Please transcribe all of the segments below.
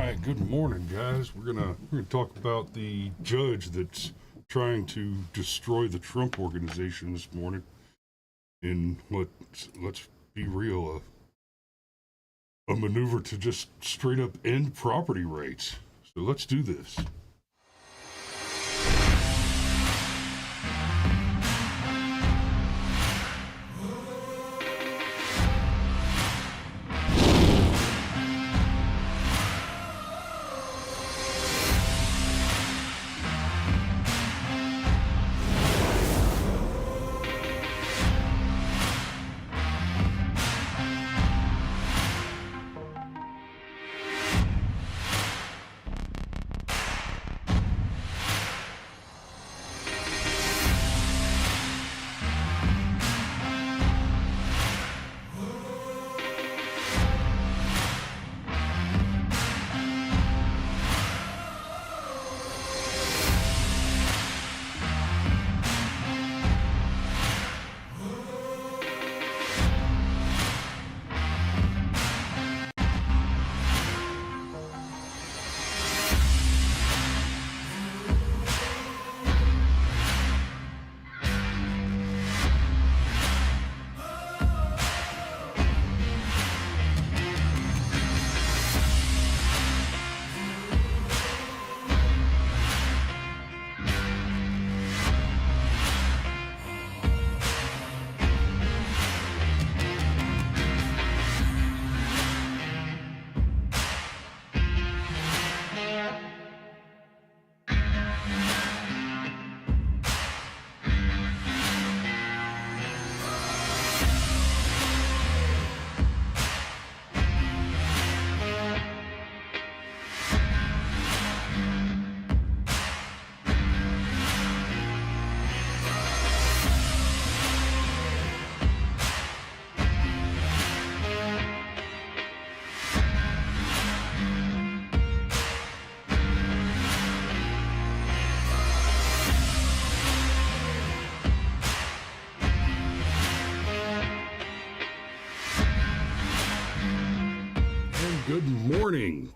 right, good morning, guys. We're gonna talk about the judge that's trying to destroy the Trump organization this morning in let's be real, a maneuver to just straight up end property rights. So let's do this.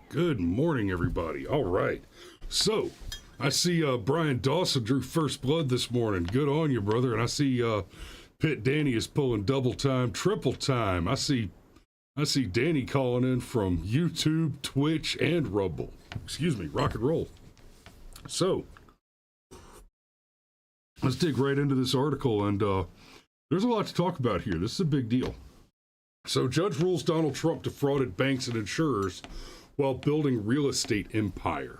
Good morning, everybody. All right. So, I see Brian Dawson drew first blood this morning. Good on you, brother. And I see Pitt Danny is pulling double time, triple time. I see Danny calling in from YouTube, Twitch, and Rumble. Excuse me, rock and roll. So, let's dig right into this article, and there's a lot to talk about here. This is a big deal. So, judge rules Donald Trump defrauded banks and insurers while building real estate empire.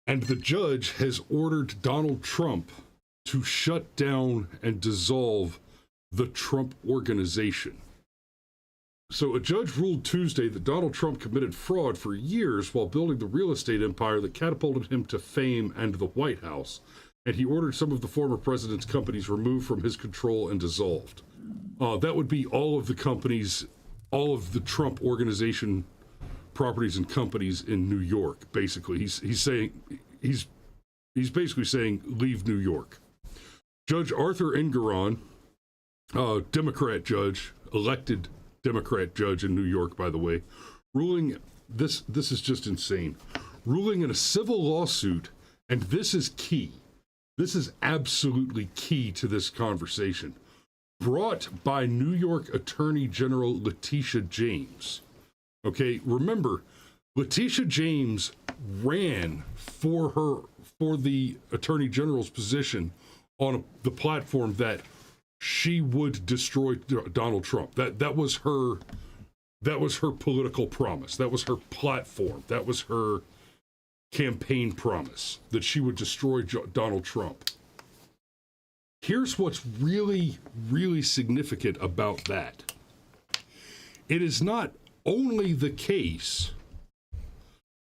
And the judge has ordered Donald Trump to shut down and dissolve the Trump organization. So a judge ruled Tuesday that Donald Trump committed fraud for years while building the real estate empire that catapulted him to fame and the White House. And he ordered some of the former president's companies removed from his control and dissolved. That would be all of the companies, all of the Trump organization properties and companies in New York. Basically, he's basically saying leave New York. Judge Arthur Engoron, Democrat judge, elected Democrat judge in New York, by the way, ruling this is just insane. Ruling in a civil lawsuit, and this is key. This is absolutely key to this conversation. Brought by New York Attorney General Letitia James. Okay, remember, Letitia James ran for the Attorney General's position on the platform that she would destroy Donald Trump. That was her political promise. That was her platform. That was her campaign promise, that she would destroy Donald Trump. Here's what's really, really significant about that. It is not only the case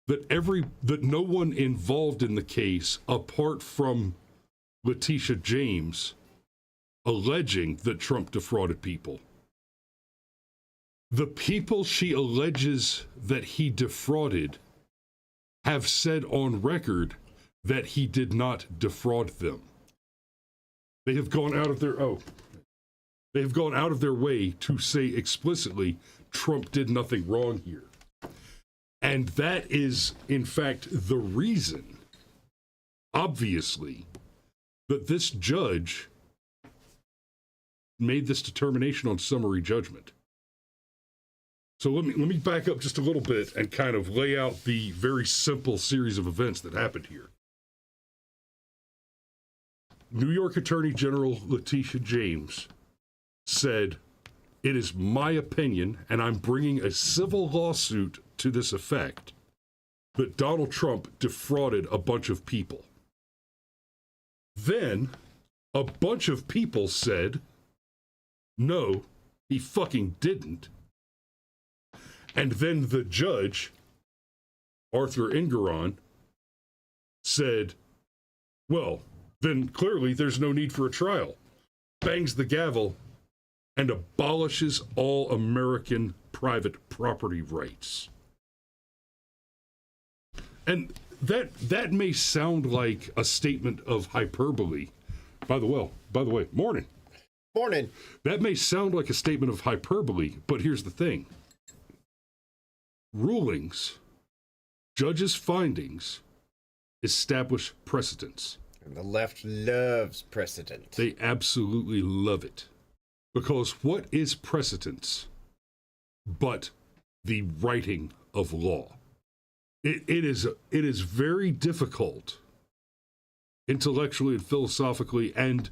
that no one involved in the case, apart from Letitia James, alleging that Trump defrauded people. The people she alleges that he defrauded have said on record that he did not defraud them. They have gone out of their way to say explicitly Trump did nothing wrong here. And that is, in fact, the reason, obviously, that this judge made this determination on summary judgment. So let me back up just a little bit and kind of lay out the very simple series of events that happened here. New York Attorney General Letitia James said, "It is my opinion, and I'm bringing a civil lawsuit to this effect, that Donald Trump defrauded a bunch of people." Then a bunch of people said, "No, he fucking didn't." And then the judge, Arthur Engoron, said, "Well, then clearly there's no need for a trial," bangs the gavel, and abolishes all American private property rights. And that may sound like a statement of hyperbole. By the way, morning. Morning. That may sound like a statement of hyperbole, but here's the thing. Rulings, judges' findings, establish precedents. And the left loves precedent. They absolutely love it. Because what is precedence but the writing of law? It is very difficult, intellectually and philosophically, and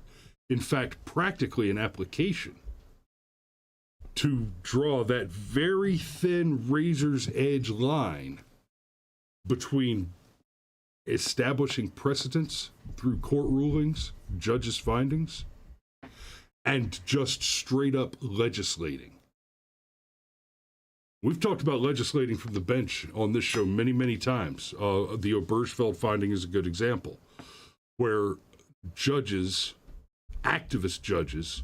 in fact practically in application, to draw that very thin razor's edge line between establishing precedents through court rulings, judges' findings, and just straight up legislating. We've talked about legislating from the bench on this show many, many times. The Obergefell finding is a good example, where judges, activist judges,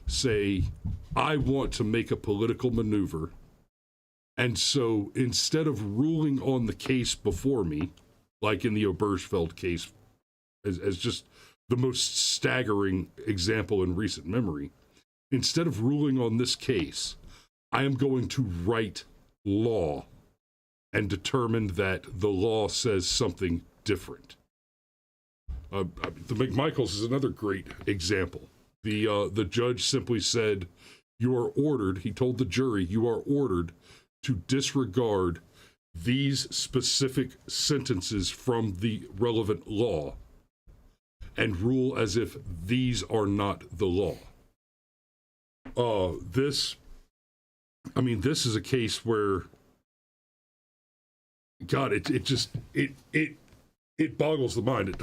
say, "I want to make a political maneuver, and so instead of ruling on the case before me, like in the Obergefell case, as just the most staggering example in recent memory, instead of ruling on this case, I am going to write law and determine that the law says something different." The McMichaels is another great example. The judge simply said, "You are ordered," he told the jury, "you are ordered to disregard these specific sentences from the relevant law and rule as if these are not the law." This is a case where, God, it boggles the mind. It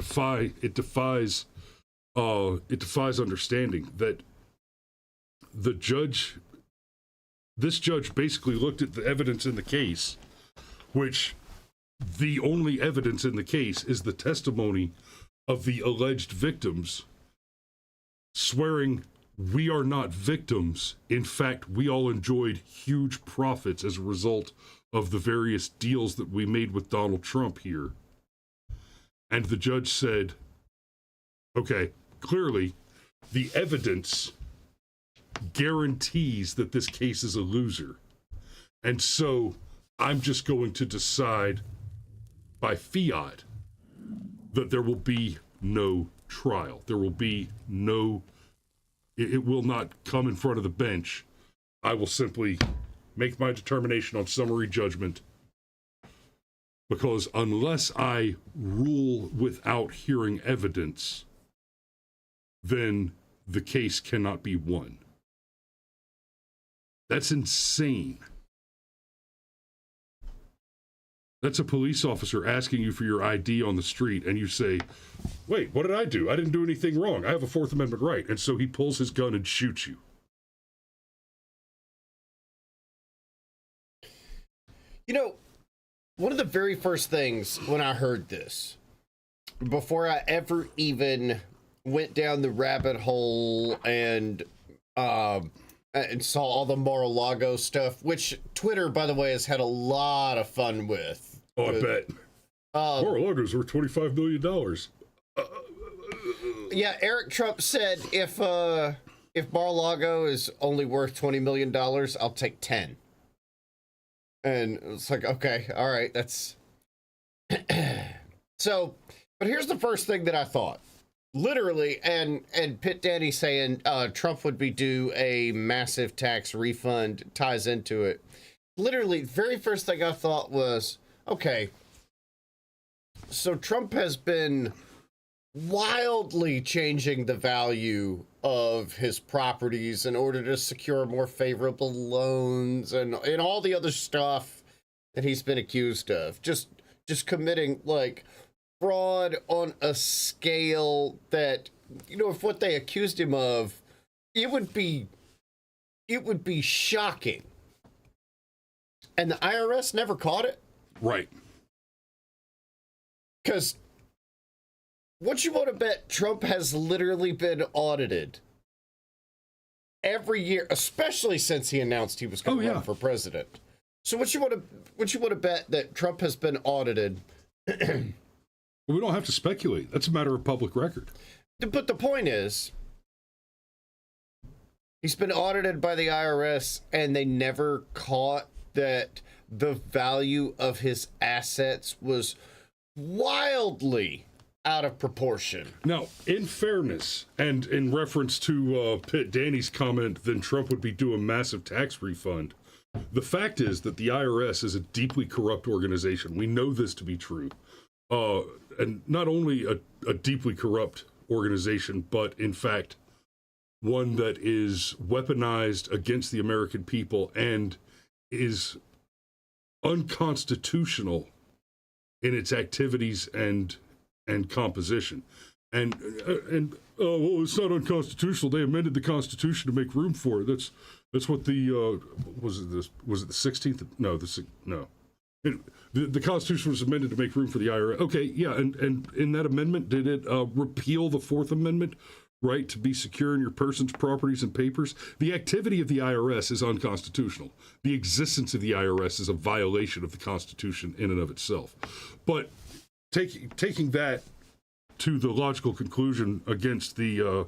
defies understanding that this judge basically looked at the evidence in the case, which the only evidence in the case is the testimony of the alleged victims, swearing, "We are not victims. In fact, we all enjoyed huge profits as a result of the various deals that we made with Donald Trump here." And the judge said, "Okay, clearly the evidence guarantees that this case is a loser. And so I'm just going to decide by fiat that there will be no trial. There will be no, it will not come in front of the bench. I will simply make my determination on summary judgment, because unless I rule without hearing evidence, then the case cannot be won." That's insane. That's a police officer asking you for your ID on the street, and you say, "Wait, what did I do? I didn't do anything wrong. I have a Fourth Amendment right." And so he pulls his gun and shoots you. You know, one of the very first things when I heard this, before I ever even went down the rabbit hole and saw all the Mar-a-Lago stuff, which Twitter, by the way, has had a lot of fun with. Oh, I bet. Mar-a-Lago's worth $25 million. Yeah, Eric Trump said if Mar-a-Lago is only worth $20 million, I'll take 10. And it's like, okay, all right, that's so. But here's the first thing that I thought, literally, and Pitt Danny saying Trump would be due a massive tax refund ties into it. Literally, very first thing I thought was, okay, so Trump has been wildly changing the value of his properties in order to secure more favorable loans and all the other stuff that he's been accused of. Just committing like fraud on a scale that, you know, if what they accused him of, it would be shocking. And the IRS never caught it. Right. Because what you want to bet, Trump has literally been audited every year, especially since he announced he was going to run for president. So what you want to bet that Trump has been audited? We don't have to speculate. That's a matter of public record. But the point is, he's been audited by the IRS, and they never caught that the value of his assets was wildly out of proportion. Now, in fairness, and in reference to Pitt Danny's comment, then Trump would be due a massive tax refund. The fact is that the IRS is a deeply corrupt organization. We know this to be true. And not only a deeply corrupt organization, but in fact, one that is weaponized against the American people and is unconstitutional in its activities and composition. And well, it's not unconstitutional. They amended the Constitution to make room for it. That's what the was it the 16th? No, the Constitution was amended to make room for the IRS. Okay, yeah, and in that amendment, did it repeal the Fourth Amendment right to be secure in your person's properties and papers? The activity of the IRS is unconstitutional. The existence of the IRS is a violation of the Constitution in and of itself. But taking that to the logical conclusion against the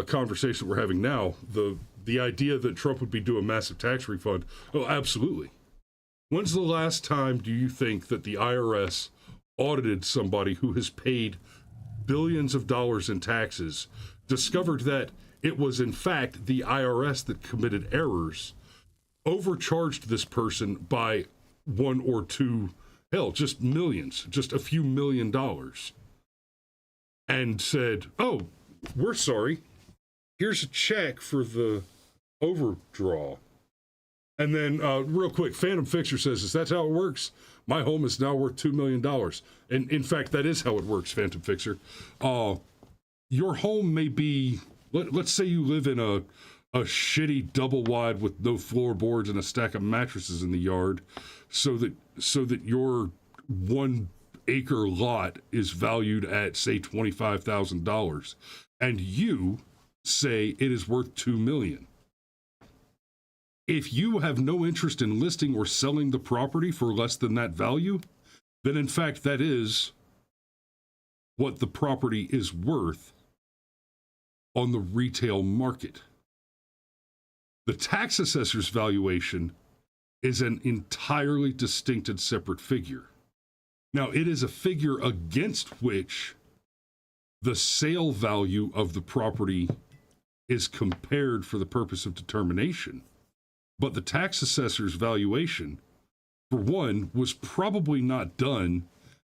conversation we're having now, the idea that Trump would be due a massive tax refund, oh, absolutely. When's the last time do you think that the IRS audited somebody who has paid billions of dollars in taxes, discovered that it was in fact the IRS that committed errors, overcharged this person by one or two, hell, just millions, just a few $1 million, and said, oh, we're sorry, here's a check for the overdraw. And then, real quick, Phantom Fixer says, is that how it works? My home is now worth $2 million. And in fact, that is how it works, Phantom Fixer. Your home may be, let's say you live in a shitty double wide with no floorboards and a stack of mattresses in the yard, so that your 1 acre lot is valued at, say, $25,000, and you say it is worth $2 million. If you have no interest in listing or selling the property for less than that value, then in fact that is what the property is worth on the retail market. The tax assessor's valuation is an entirely distinct and separate figure. Now, it is a figure against which the sale value of the property is compared for the purpose of determination. But the tax assessor's valuation, for one, was probably not done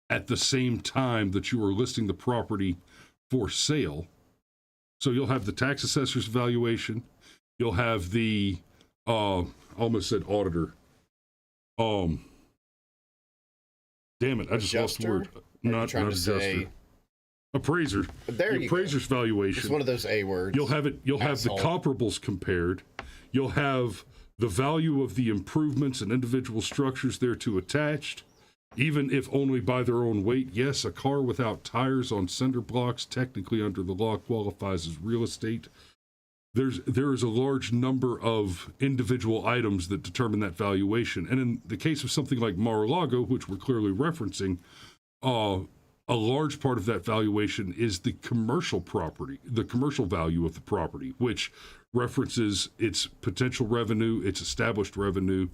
at the same time that you were listing the property for sale. So you'll have the tax assessor's valuation. You'll have the, I almost said auditor. Damn it, I just lost the word. Not adjuster. Appraiser. There the appraiser's valuation. It's one of those A words. You'll have the comparables compared. You'll have the value of the improvements and individual structures thereto attached, even if only by their own weight. Yes, a car without tires on cinder blocks, technically under the law, qualifies as real estate. There is a large number of individual items that determine that valuation. And in the case of something like Mar-a-Lago, which we're clearly referencing, a large part of that valuation is the commercial property, the commercial value of the property, which references its potential revenue, its established revenue,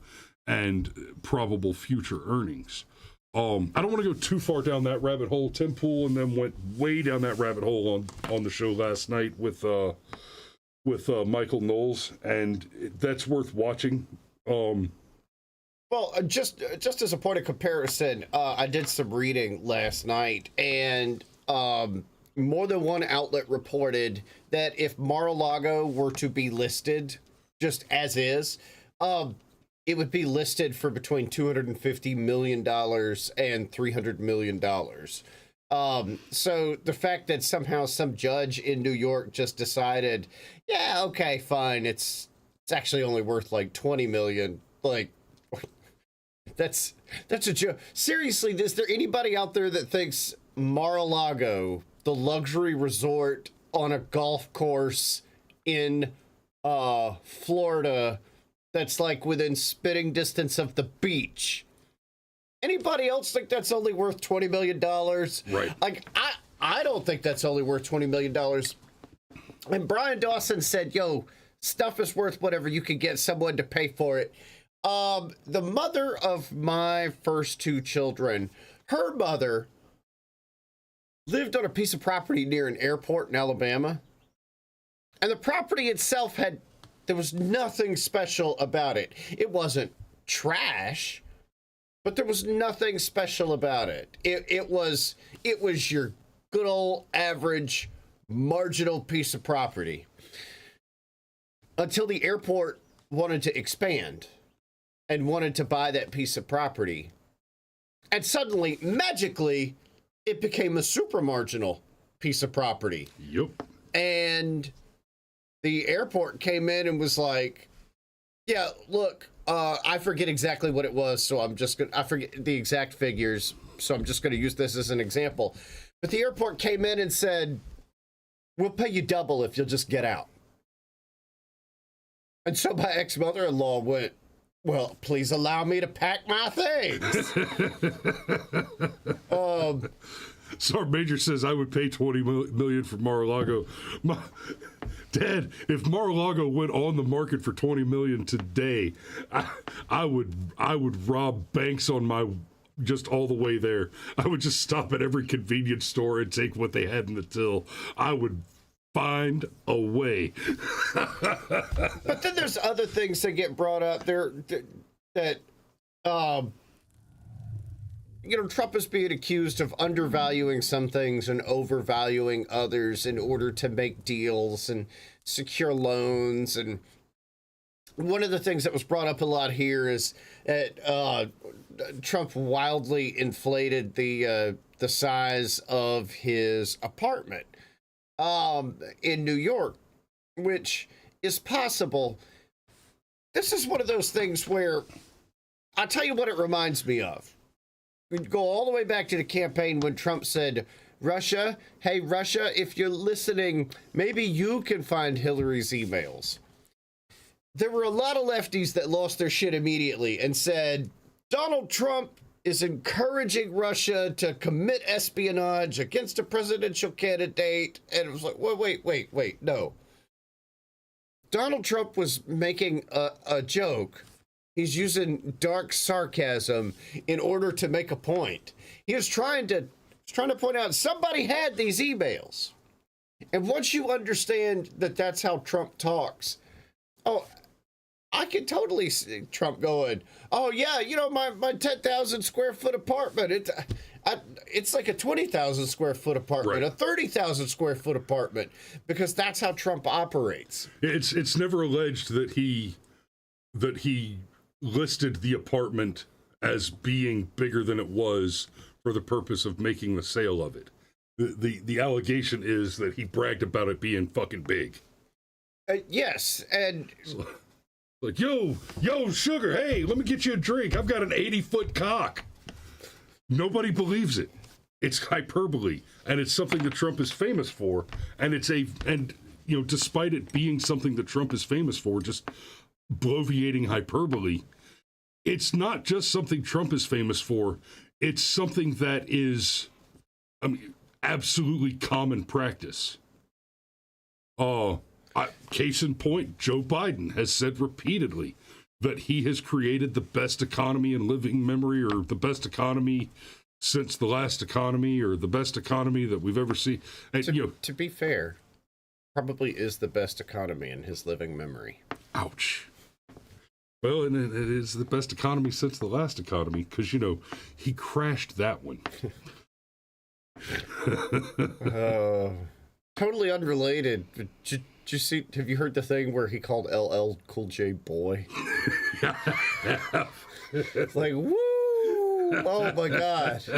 and probable future earnings. I don't want to go too far down that rabbit hole. Tim Pool and them went way down that rabbit hole on the show last night with Michael Knowles, and that's worth watching. Well, just as a point of comparison, I did some reading last night, and more than one outlet reported that if Mar-a-Lago were to be listed just as is, it would be listed for between $250 million and $300 million. So the fact that somehow some judge in New York just decided, yeah, okay, fine, it's actually only worth like 20 million, like, that's a joke. Seriously, is there anybody out there that thinks Mar-a-Lago, the luxury resort on a golf course in Florida, that's like within spitting distance of the beach, anybody else think that's only worth $20 million? Right. Like, I don't think that's only worth $20 million. And Brian Dawson said, yo, stuff is worth whatever you can get someone to pay for it. The mother of my first two children, her mother lived on a piece of property near an airport in Alabama. And the property itself there was nothing special about it. It wasn't trash, but there was nothing special about it. It was your good old average marginal piece of property. Until the airport wanted to expand and wanted to buy that piece of property. And suddenly, magically, it became a super marginal piece of property. Yep. And the airport came in and was like, yeah, look, I forget exactly what it was, so I forget the exact figures, so I'm just going to use this as an example. But the airport came in and said, we'll pay you double if you'll just get out. And so my ex-mother-in-law went, well, please allow me to pack my things. Sergeant Major says I would pay $20 million for Mar-a-Lago. Dad, if Mar-a-Lago went on the market for $20 million today, I would rob banks on my just all the way there. I would just stop at every convenience store and take what they had in the till. I would find a way. But then there's other things that get brought up there that Trump is being accused of undervaluing some things and overvaluing others in order to make deals and secure loans. And one of the things that was brought up a lot here is that Trump wildly inflated the size of his apartment in New York, which is possible. This is one of those things where I'll tell you what it reminds me of. We go all the way back to the campaign when Trump said, Russia, hey, Russia, if you're listening, maybe you can find Hillary's emails. There were a lot of lefties that lost their shit immediately and said, Donald Trump is encouraging Russia to commit espionage against a presidential candidate. And it was like, wait, no. Donald Trump was making a joke. He's using dark sarcasm in order to make a point. He was trying to point out somebody had these emails. And once you understand that that's how Trump talks, I can totally see Trump going, oh, yeah, my 10,000 square foot apartment, it's like a 20,000 square foot apartment, right. A 30,000 square foot apartment, because that's how Trump operates. It's never alleged that he listed the apartment as being bigger than it was for the purpose of making the sale of it. The allegation is that he bragged about it being fucking big. Yes, and... Like, yo, sugar, hey, let me get you a drink. I've got an 80-foot cock. Nobody believes it. It's hyperbole, and it's something that Trump is famous for. And despite it being something that Trump is famous for, just bloviating hyperbole, it's not just something Trump is famous for. It's something that is, absolutely common practice. Case in point, Joe Biden has said repeatedly, that he has created the best economy in living memory, or the best economy since the last economy, or the best economy that we've ever seen. And, To be fair, probably is the best economy in his living memory. Ouch. Well, and it is the best economy since the last economy, because, he crashed that one. Totally unrelated. Did you see? Have you heard the thing where he called LL Cool J boy? It's like, woo! Oh my gosh,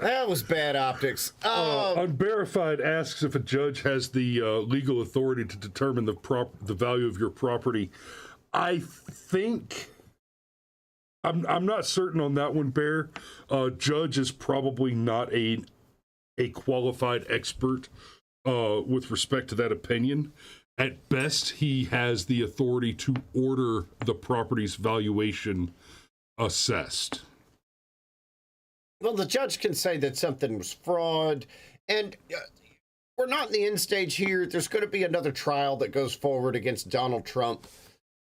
that was bad optics. Unverified asks if a judge has the legal authority to determine the value of your property. I think I'm not certain on that one, Bear. Judge is probably not a qualified expert with respect to that opinion. At best, he has the authority to order the property's valuation assessed. Well, the judge can say that something was fraud, and we're not in the end stage here. There's going to be another trial that goes forward against Donald Trump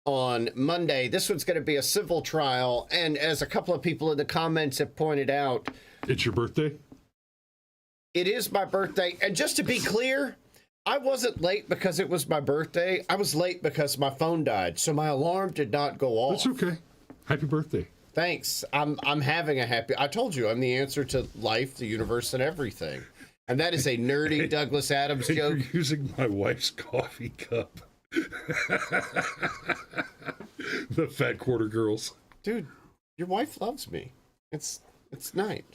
on Monday. This one's going to be a civil trial, and as a couple of people in the comments have pointed out, it's your birthday? It is my birthday, and just to be clear, I wasn't late because it was my birthday. I was late because my phone died, so my alarm did not go off. That's okay. Happy birthday. Thanks. I'm having a happy... I told you, I'm the answer to life, the universe, and everything. And that is a nerdy Douglas Adams joke. You're using my wife's coffee cup. The fat quarter girls. Dude, your wife loves me. It's night.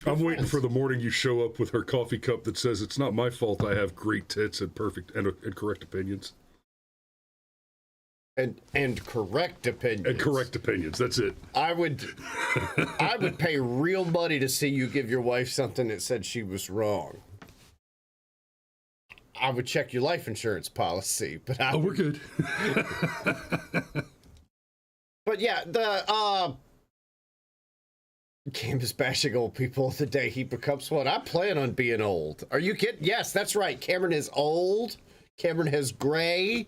I'm waiting for the morning you show up with her coffee cup that says, "It's not my fault I have great tits and perfect and correct opinions." And correct opinions. And correct opinions. That's it. I would pay real money to see you give your wife something that said she was wrong. I would check your life insurance policy, but we're good. But yeah, the Cam is bashing old people the day he becomes one. I plan on being old. Are you kidding? Yes, that's right. Cameron is old. Cameron has gray.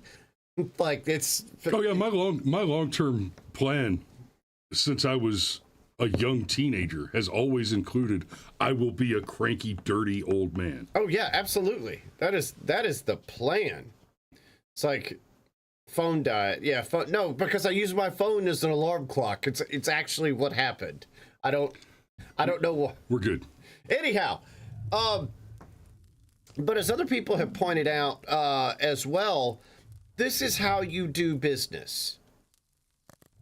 Like, it's... Oh yeah, my long-term plan since I was a young teenager has always included I will be a cranky, dirty old man. Oh yeah, absolutely. That is the plan. It's like phone died. Yeah, no, because I use my phone as an alarm clock. It's actually what happened. I don't know what. We're good. Anyhow, but as other people have pointed out as well, this is how you do business.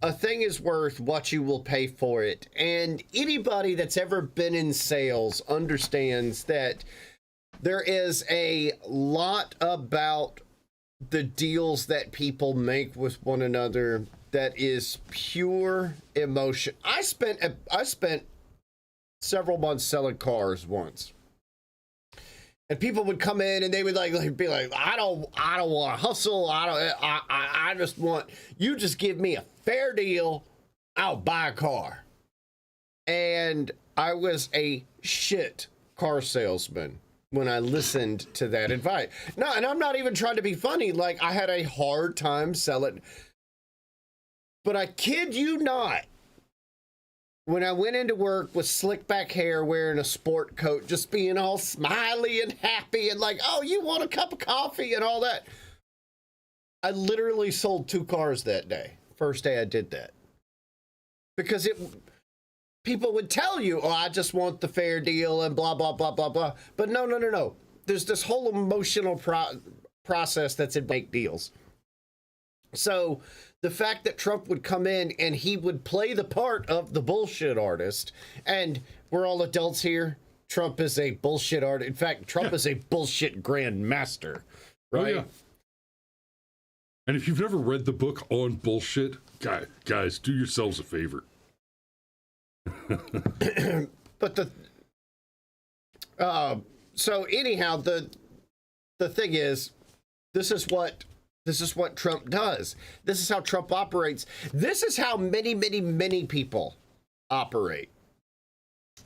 A thing is worth what you will pay for it. And anybody that's ever been in sales understands that there is a lot about the deals that people make with one another that is pure emotion. I spent several months selling cars once. And people would come in and they would be like, I don't want to hustle. I just want, you just give me a fair deal. I'll buy a car. And I was a shit car salesman when I listened to that advice. No, and I'm not even trying to be funny. Like, I had a hard time selling. But I kid you not, when I went into work with slick back hair, wearing a sport coat, just being all smiley and happy and like, oh, you want a cup of coffee and all that. I literally sold 2 cars that day. First day I did that. Because people would tell you, oh, I just want the fair deal and blah, blah, blah, blah, blah. But no. There's this whole emotional process that's in make deals. So the fact that Trump would come in and he would play the part of the bullshit artist, and we're all adults here. Trump is a bullshit artist. In fact, Trump is a bullshit grandmaster, right? Oh, yeah. And if you've never read the book on bullshit, guys, do yourselves a favor. But so anyhow, the thing is, this is what Trump does. This is how Trump operates. This is how many people operate.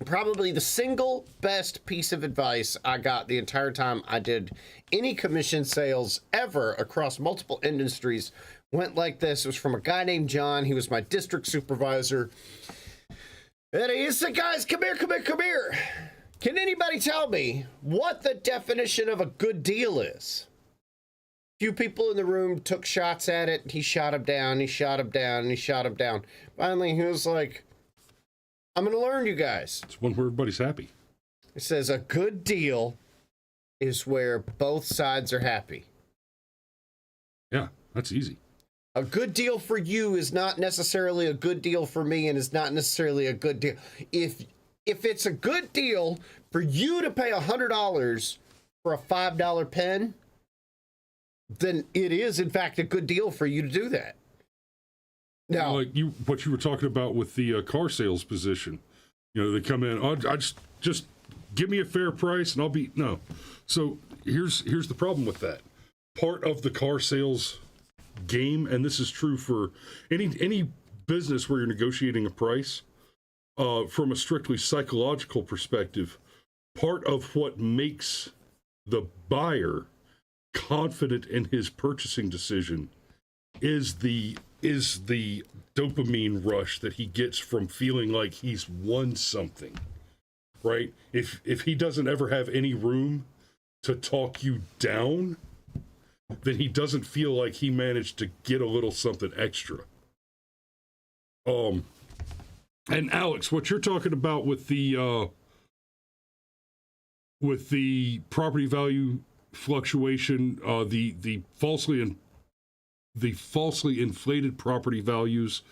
Probably the single best piece of advice I got the entire time I did any commission sales ever across multiple industries went like this. It was from a guy named John. He was my district supervisor. And he said, guys, come here. Can anybody tell me what the definition of a good deal is? Few people in the room took shots at it. He shot him down. Finally, he was like, I'm going to learn, you guys. It's one where everybody's happy. It says a good deal is where both sides are happy. Yeah, that's easy. A good deal for you is not necessarily a good deal for me, and is not necessarily a good deal. If it's a good deal for you to pay $100 for a $5 pen, then it is, in fact, a good deal for you to do that. Now, like what you were talking about with the car sales position, they come in, I just give me a fair price and I'll be no. So here's the problem with that. Part of the car sales game, and this is true for any business where you're negotiating a price, from a strictly psychological perspective, part of what makes the buyer confident in his purchasing decision is the dopamine rush that he gets from feeling like he's won something, right? If he doesn't ever have any room to talk you down, then he doesn't feel like he managed to get a little something extra. And Alex, what you're talking about with the property value fluctuation, the falsely inflated property values,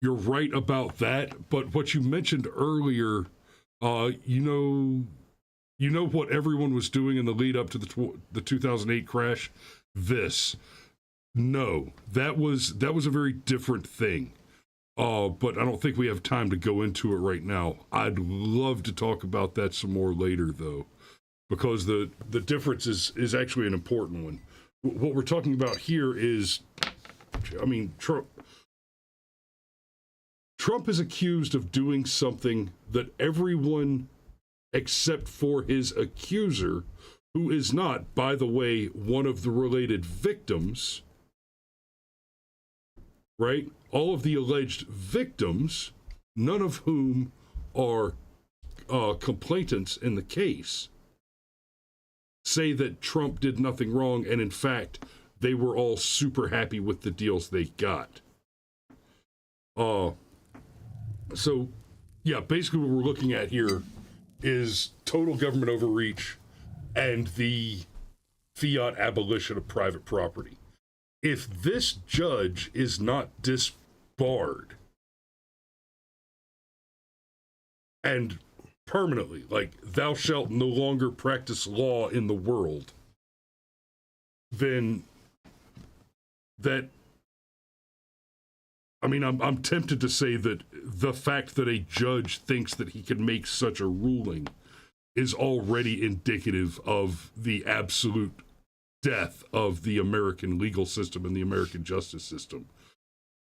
you're right about that. But what you mentioned earlier, you know what everyone was doing in the lead up to the 2008 crash. That was a very different thing. But I don't think we have time to go into it right now. I'd love to talk about that some more later, though, because the difference is actually an important one. What we're talking about here is, Trump is accused of doing something that everyone except for his accuser, who is not, by the way, one of the related victims, right? All of the alleged victims, none of whom are complainants in the case, say that Trump did nothing wrong, and in fact, they were all super happy with the deals they got. So, yeah, basically what we're looking at here is total government overreach and the fiat abolition of private property. If this judge is not disbarred and permanently, like, thou shalt no longer practice law in the world, then I'm tempted to say that the fact that a judge thinks that he can make such a ruling is already indicative of the absolute death of the American legal system and the American justice system.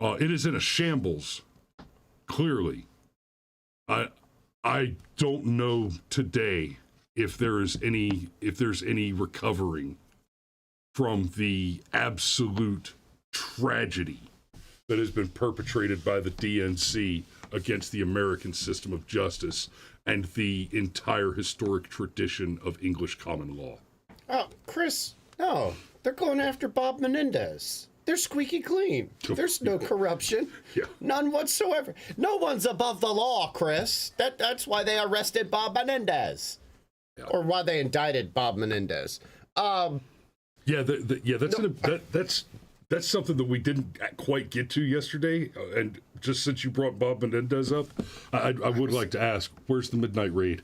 It is in a shambles, clearly. I don't know today if there's any recovering from the absolute tragedy that has been perpetrated by the DNC against the American system of justice and the entire historic tradition of English common law. Oh, Chris, no. They're going after Bob Menendez. They're squeaky clean. There's no corruption. Yeah. None whatsoever. No one's above the law, Chris. That's why they arrested Bob Menendez. Yeah. Or why they indicted Bob Menendez. That's something that we didn't quite get to yesterday. And just since you brought Bob Menendez up, I would like to ask, where's the midnight raid?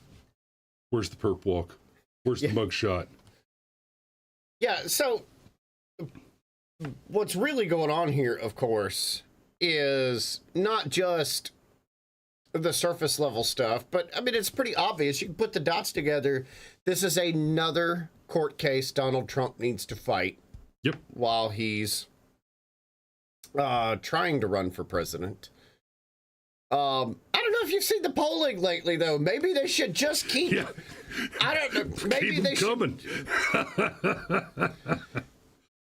Where's the perp walk? Where's the mug shot? Yeah, so what's really going on here, of course, is not just the surface level stuff, but I mean, it's pretty obvious. You can put the dots together. This is another court case Donald Trump needs to fight. Yep. While he's trying to run for president. I don't know if you've seen the polling lately, though. Maybe they should just keep. Yeah. I don't know. Maybe keep they coming. should.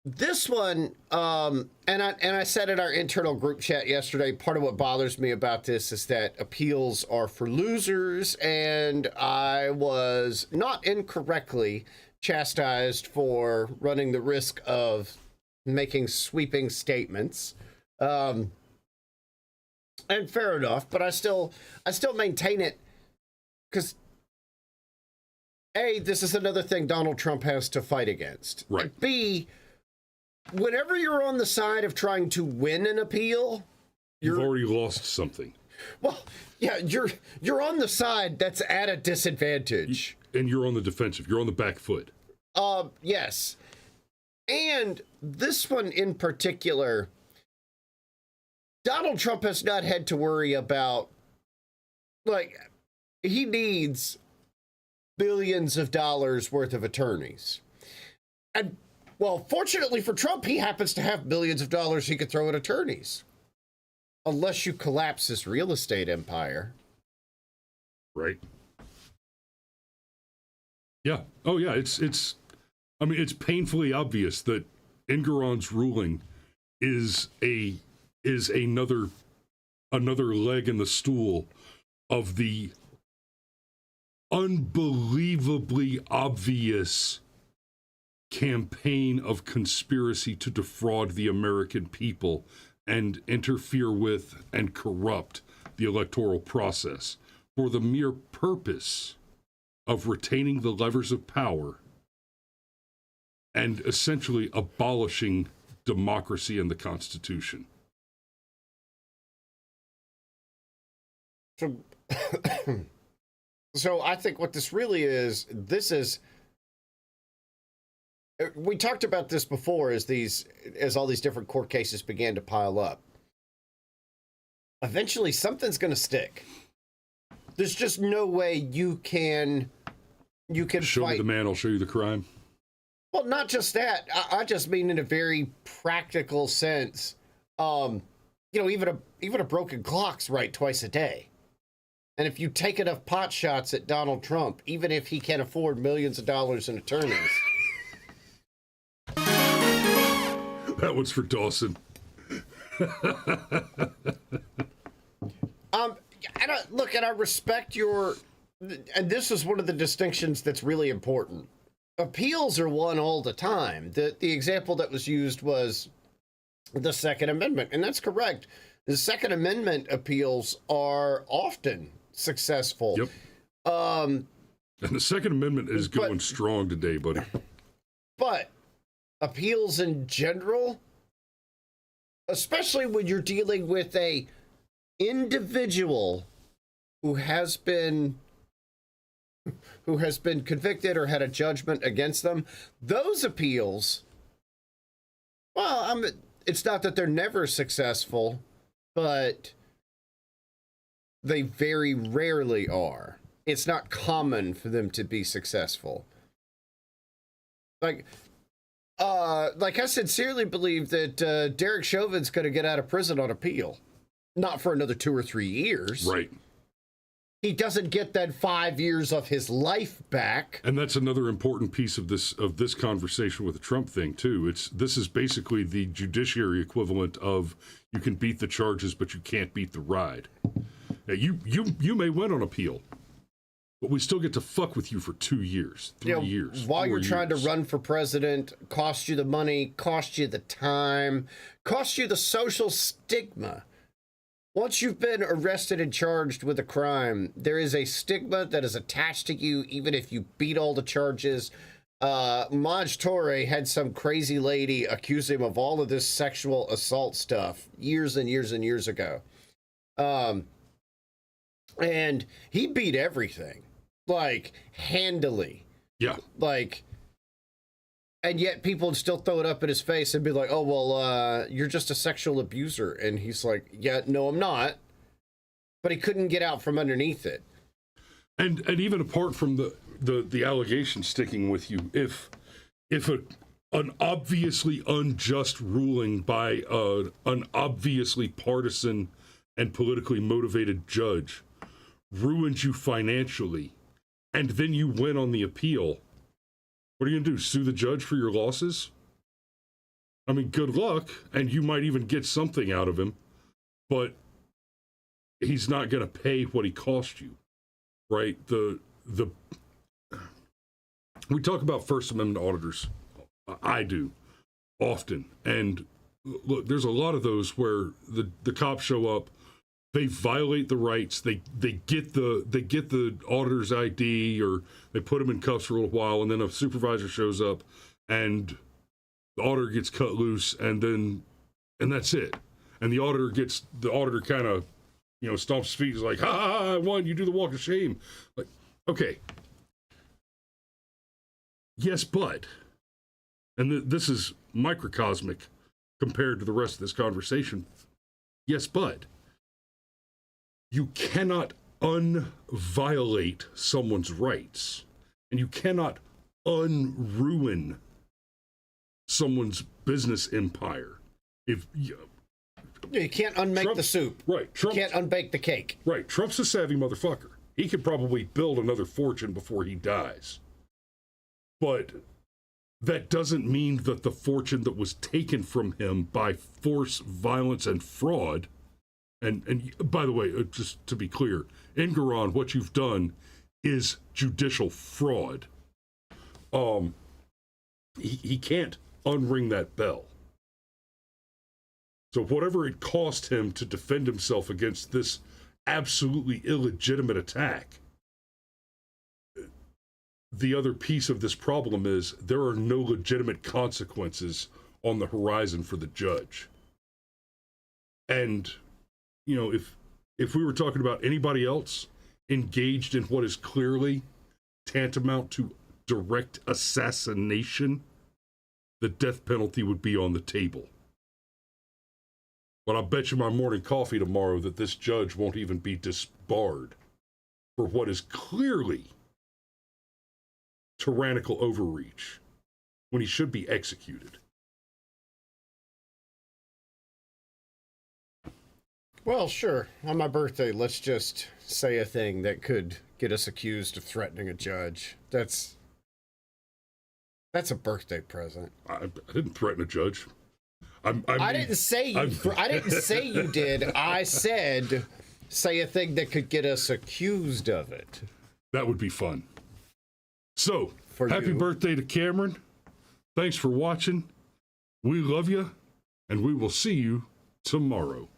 This one, and I said in our internal group chat yesterday, part of what bothers me about this is that appeals are for losers, and I was not incorrectly chastised for running the risk of making sweeping statements. And fair enough, but I still maintain it because A, this is another thing Donald Trump has to fight against. Right. B, whenever you're on the side of trying to win an appeal, You've already lost something. well, yeah, you're on the side that's at a disadvantage. And you're on the defensive. You're on the back foot. Yes. And this one in particular, Donald Trump has not had to worry about, like, he needs billions of dollars worth of attorneys. And, well, fortunately for Trump, he happens to have billions of dollars he could throw at attorneys. Unless you collapse his real estate empire. Right. Yeah. Oh, yeah. It's painfully obvious that Engoron's ruling is another leg in the stool of the unbelievably obvious campaign of conspiracy to defraud the American people and interfere with and corrupt the electoral process for the mere purpose of retaining the levers of power and essentially abolishing democracy and the Constitution. So I think what this really is, we talked about this before as all these different court cases began to pile up. Eventually something's going to stick. There's just no way you can Show fight. me the man, I'll show you the crime. Well, not just that. I just mean in a very practical sense. Even a broken clock's right twice a day. And if you take enough pot shots at Donald Trump, even if he can afford millions of dollars in attorneys. That one's for Dawson. And I respect your, and this is one of the distinctions that's really important. Appeals are won all the time. The example that was used was the Second Amendment, and that's correct. The Second Amendment appeals are often successful. Yep. And the Second Amendment is going strong today, buddy. But appeals in general, especially when you're dealing with a individual who has been convicted or had a judgment against them, those appeals, well, it's not that they're never successful, but they very rarely are. It's not common for them to be successful. Like I sincerely believe that Derek Chauvin's going to get out of prison on appeal. Not for another 2 or 3 years. Right. He doesn't get that 5 years of his life back. And that's another important piece of this conversation with the Trump thing too. This is basically the judiciary equivalent of you can beat the charges, but you can't beat the ride. Now, you may win on appeal, but we still get to fuck with you for 2 years, 3 years. While you're trying to years. run for president, cost you the money, cost you the time, cost you the social stigma. Once you've been arrested and charged with a crime, there is a stigma that is attached to you, even if you beat all the charges. Maj Toure had some crazy lady accuse him of all of this sexual assault stuff years and years and years ago. And he beat everything, like, handily. Yeah. Like, and yet people would still throw it up in his face and be like, oh, well, you're just a sexual abuser. And he's like, yeah, no, I'm not. But he couldn't get out from underneath it. And even apart from the allegation sticking with you, if an obviously unjust ruling by an obviously partisan and politically motivated judge ruins you financially, and then you win on the appeal, what are you going to do? Sue the judge for your losses? I mean, good luck, and you might even get something out of him, but he's not going to pay what he cost you, right? We talk about First Amendment auditors. I do often, and look, there's a lot of those where the cops show up, they violate the rights, they get the auditor's ID, or they put him in cuffs for a little while, and then a supervisor shows up, and the auditor gets cut loose, and that's it. And the auditor kind of, stomps his feet, is like, ha ha ha, I won, you do the walk of shame. Like, okay. Yes, but, and this is microcosmic compared to the rest of this conversation. Yes, but, you cannot unviolate someone's rights, and you cannot unruin someone's business empire. If you can't unmake Trump, the soup. Right. You can't unbake the cake. Right. Trump's a savvy motherfucker. He could probably build another fortune before he dies. But that doesn't mean that the fortune that was taken from him by force, violence, and fraud, and by the way, just to be clear, Engoron, what you've done is judicial fraud. He can't unring that bell. So whatever it cost him to defend himself against this absolutely illegitimate attack, the other piece of this problem is there are no legitimate consequences on the horizon for the judge. And, if we were talking about anybody else engaged in what is clearly tantamount to direct assassination, the death penalty would be on the table. But I'll bet you my morning coffee tomorrow that this judge won't even be disbarred for what is clearly tyrannical overreach when he should be executed. Well, sure. On my birthday, let's just say a thing that could get us accused of threatening a judge. That's a birthday present. I didn't threaten a judge. I didn't say you. I didn't say you did. I said, say a thing that could get us accused of it. That would be fun. So, For happy you. birthday to Cameron. Thanks for watching. We love you, and we will see you tomorrow.